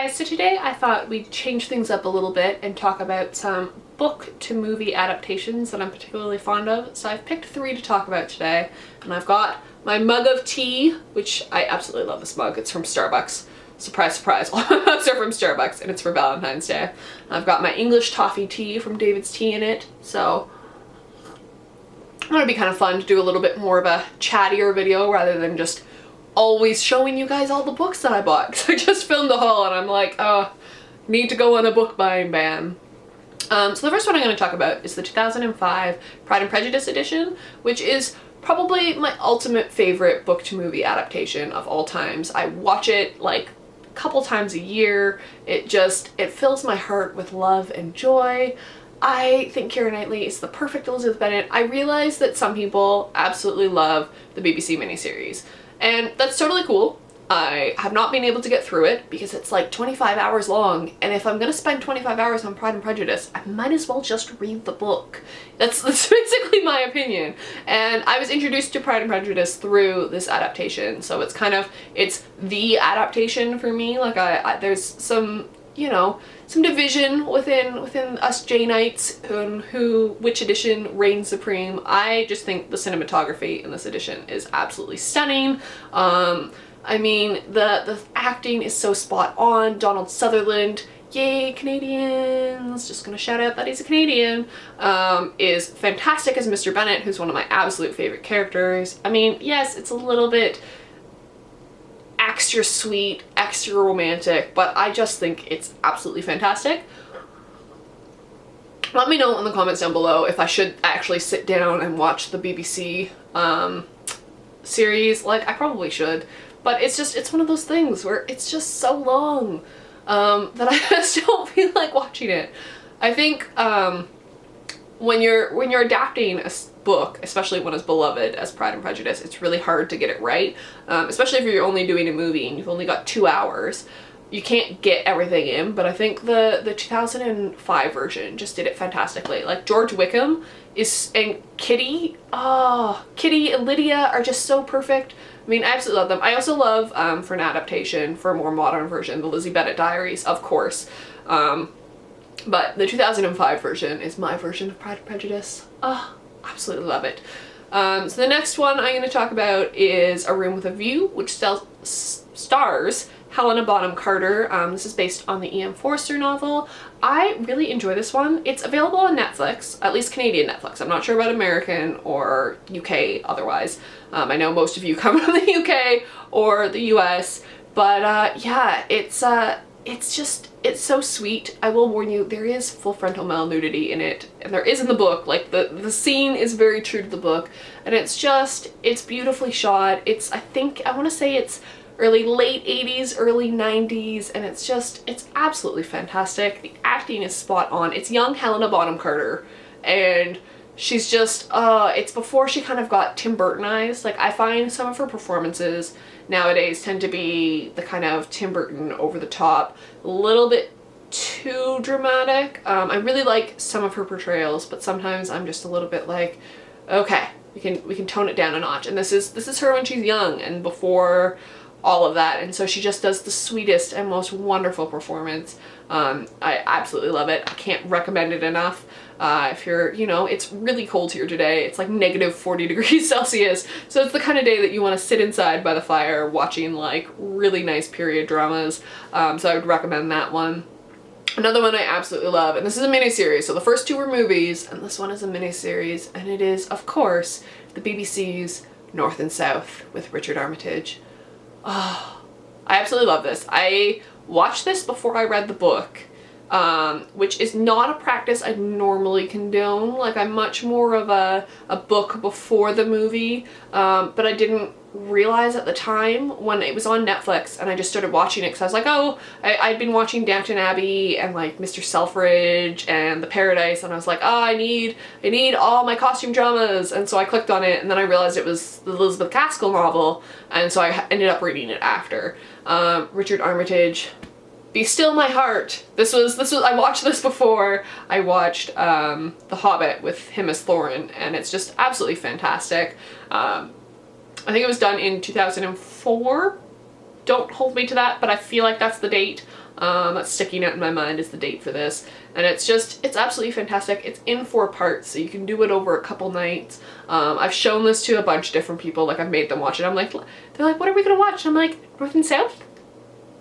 guys, so today I thought we'd change things up a little bit and talk about some book to movie adaptations that I'm particularly fond of. So I've picked 3 to talk about today, and I've got my mug of tea, which I absolutely love this mug. It's from Starbucks. Surprise, surprise, all my mugs are from Starbucks, and it's for Valentine's Day. I've got my English toffee tea from David's Tea in it, so I thought it'd be kind of fun to do a little bit more of a chattier video rather than just always showing you guys all the books that I bought. Because I just filmed a haul and I'm like, need to go on a book buying ban. So the first one I'm going to talk about is the 2005 Pride and Prejudice edition, which is probably my ultimate favorite book to movie adaptation of all times. I watch it like a couple times a year. It fills my heart with love and joy. I think Keira Knightley is the perfect Elizabeth Bennet. I realize that some people absolutely love the BBC miniseries, and that's totally cool. I have not been able to get through it because it's like 25 hours long, and if I'm gonna spend 25 hours on Pride and Prejudice, I might as well just read the book. That's basically my opinion. And I was introduced to Pride and Prejudice through this adaptation, so it's the adaptation for me. Like there's some, some division within us J-Knights which edition reigns supreme. I just think the cinematography in this edition is absolutely stunning. I mean, the acting is so spot on. Donald Sutherland, yay Canadians, just gonna shout out that he's a Canadian, is fantastic as Mr. Bennet, who's one of my absolute favorite characters. I mean, yes, it's a little bit extra sweet, extra romantic, but I just think it's absolutely fantastic. Let me know in the comments down below if I should actually sit down and watch the BBC series. Like, I probably should, but it's one of those things where it's just so long that I just don't feel like watching it. I think when you're adapting a book, especially one as beloved as Pride and Prejudice, it's really hard to get it right, especially if you're only doing a movie and you've only got 2 hours. You can't get everything in, but I think the 2005 version just did it fantastically. Like, George Wickham and Kitty and Lydia are just so perfect. I mean, I absolutely love them. I also love, for an adaptation, for a more modern version, the Lizzie Bennet Diaries, of course. But the 2005 version is my version of Pride and Prejudice. Absolutely love it. So the next one I'm going to talk about is A Room with a View, which stars Helena Bonham Carter. This is based on the E.M. Forster novel. I really enjoy this one. It's available on Netflix, at least Canadian Netflix. I'm not sure about American or UK otherwise. I know most of you come from the UK or the US, but yeah, it's so sweet. I will warn you, there is full frontal male nudity in it, and there is in the book. Like, the scene is very true to the book, and it's beautifully shot. I want to say it's late 80s, early 90s, and it's absolutely fantastic. The acting is spot on. It's young Helena Bonham Carter, and she's just, it's before she kind of got Tim Burtonized. Like, I find some of her performances nowadays tend to be the kind of Tim Burton over the top, a little bit too dramatic. I really like some of her portrayals, but sometimes I'm just a little bit like, okay, we can tone it down a notch. And this is her when she's young and before all of that, and so she just does the sweetest and most wonderful performance. I absolutely love it. I can't recommend it enough. If you're, it's really cold here today. It's like -40 degrees Celsius, so it's the kind of day that you want to sit inside by the fire watching like really nice period dramas. So I would recommend that one. Another one I absolutely love, and this is a miniseries, so the first 2 were movies, and this one is a miniseries, and it is, of course, the BBC's North and South with Richard Armitage. Oh, I absolutely love this. I watched this before I read the book, which is not a practice I normally condone. Like, I'm much more of a book before the movie, but I didn't realize at the time when it was on Netflix and I just started watching it because I was like, I'd been watching Downton Abbey and like Mr. Selfridge and The Paradise, and I was like, I need all my costume dramas, and so I clicked on it, and then I realized it was the Elizabeth Gaskell novel, and so I ended up reading it after. Richard Armitage, Be Still My Heart. This was I watched this before I watched The Hobbit with him as Thorin, and it's just absolutely fantastic. I think it was done in 2004, Don't hold me to that, but I feel like that's the date. That's sticking out in my mind is the date for this. And it's absolutely fantastic. It's in 4 parts, so you can do it over a couple nights. I've shown this to a bunch of different people, like I've made them watch it. I'm like, they're like, what are we gonna watch? And I'm like, North and South?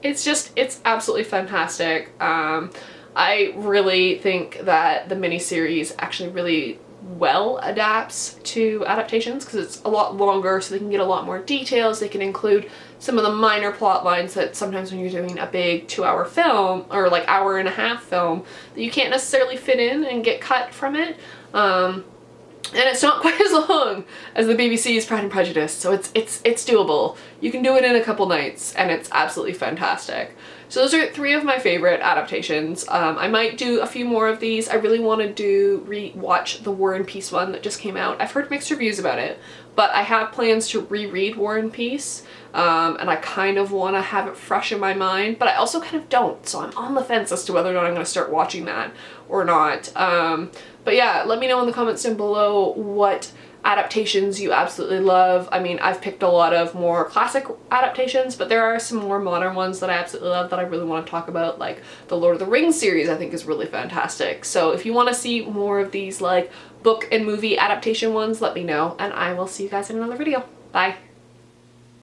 It's absolutely fantastic. I really think that the miniseries actually really well adapts to adaptations because it's a lot longer, so they can get a lot more details. They can include some of the minor plot lines that sometimes when you're doing a big 2-hour film or like hour-and-a-half film that you can't necessarily fit in and get cut from it. And it's not quite as long as the BBC's Pride and Prejudice, so it's doable. You can do it in a couple nights, and it's absolutely fantastic. So those are 3 of my favorite adaptations. I might do a few more of these. I really want to watch the War and Peace one that just came out. I've heard mixed reviews about it, but I have plans to reread War and Peace, and I kind of want to have it fresh in my mind, but I also kind of don't, so I'm on the fence as to whether or not I'm going to start watching that or not. But yeah, let me know in the comments down below what adaptations you absolutely love. I mean, I've picked a lot of more classic adaptations, but there are some more modern ones that I absolutely love that I really want to talk about, like the Lord of the Rings series I think is really fantastic. So if you want to see more of these like book and movie adaptation ones, let me know, and I will see you guys in another video. Bye!